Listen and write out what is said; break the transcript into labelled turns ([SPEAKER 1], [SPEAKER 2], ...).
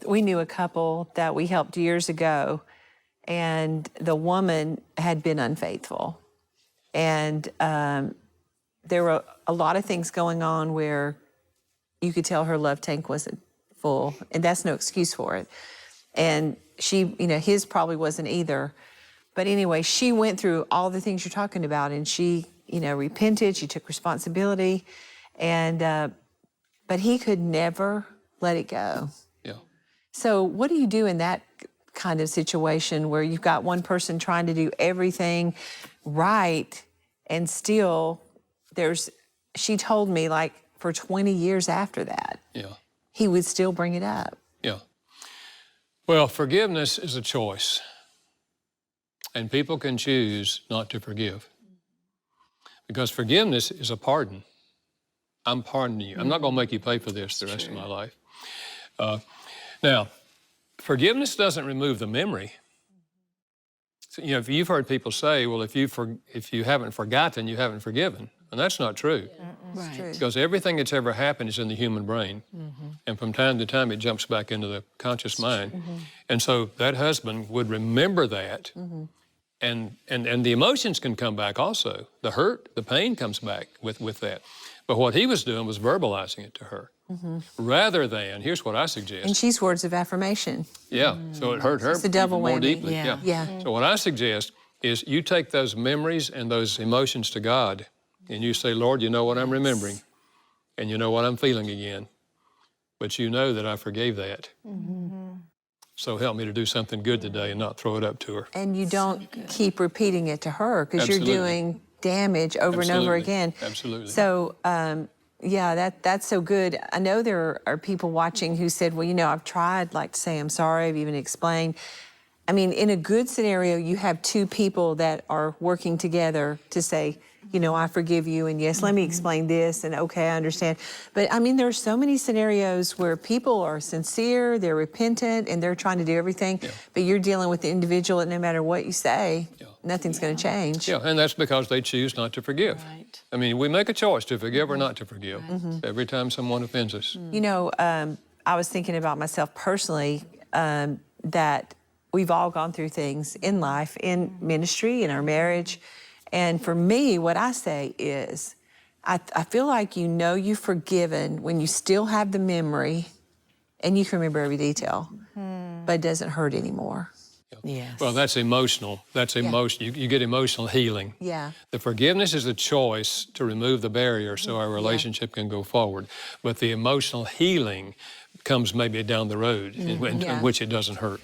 [SPEAKER 1] we knew a couple that we helped years ago, and the woman had been unfaithful. And there were a lot of things going on where you could tell her love tank wasn't full, and that's no excuse for it. And she, his probably wasn't either. But anyway, she went through all the things you're talking about, and she, repented, she took responsibility, and but he could never let it go.
[SPEAKER 2] Yeah.
[SPEAKER 1] So what do you do in that kind of situation where you've got one person trying to do everything right, and still she told me, like, for 20 years after that,
[SPEAKER 2] yeah,
[SPEAKER 1] he would still bring it up.
[SPEAKER 2] Yeah. Well, forgiveness is a choice, and people can choose not to forgive, because forgiveness is a pardon. I'm pardoning you. I'm not going to make you pay for this the rest of my life. Now, forgiveness doesn't remove the memory. So, if you've heard people say, well, if you haven't forgotten, you haven't forgiven. And that's not true.
[SPEAKER 1] Right.
[SPEAKER 2] Because everything that's ever happened is in the human brain. And from time to time, it jumps back into the conscious mind. And so that husband would remember that. And the emotions can come back also. The hurt, the pain comes back with that. But what he was doing was verbalizing it to her. Rather than, here's what I suggest.
[SPEAKER 1] And she's words of affirmation.
[SPEAKER 2] Yeah, so it hurt her
[SPEAKER 1] It's a double
[SPEAKER 2] more
[SPEAKER 1] whammy.
[SPEAKER 2] deeply.
[SPEAKER 1] Yeah.
[SPEAKER 2] So what I suggest is you take those memories and those emotions to God, and you say, Lord, you know what I'm remembering, and you know what I'm feeling again, but you know that I forgave that. So help me to do something good today and not throw it up to her.
[SPEAKER 1] And you don't keep repeating it to her, because you're doing damage over and over again.
[SPEAKER 2] Absolutely.
[SPEAKER 1] So, yeah, that's so good. I know there are people watching who said, well, I've tried, like, to say I'm sorry, I've even explained. I mean, in a good scenario, you have two people that are working together to say, I forgive you, and yes, let me explain this, and okay, I understand. But I mean, there are so many scenarios where people are sincere, they're repentant, and they're trying to do everything, but you're dealing with the individual, and no matter what you say, nothing's going to change.
[SPEAKER 2] Yeah, and that's because they choose not to forgive.
[SPEAKER 3] Right.
[SPEAKER 2] I mean, we make a choice to forgive or not to forgive every time someone offends us.
[SPEAKER 1] I was thinking about myself personally, that we've all gone through things in life, in ministry, in our marriage. And for me, what I say is, I feel like you've forgiven when you still have the memory and you can remember every detail, but it doesn't hurt anymore.
[SPEAKER 3] Yes.
[SPEAKER 2] Well, that's emotional. That's emotion. You get emotional healing.
[SPEAKER 1] Yeah.
[SPEAKER 2] The forgiveness is a choice to remove the barrier so our relationship can go forward. But the emotional healing comes maybe down the road in which it doesn't hurt.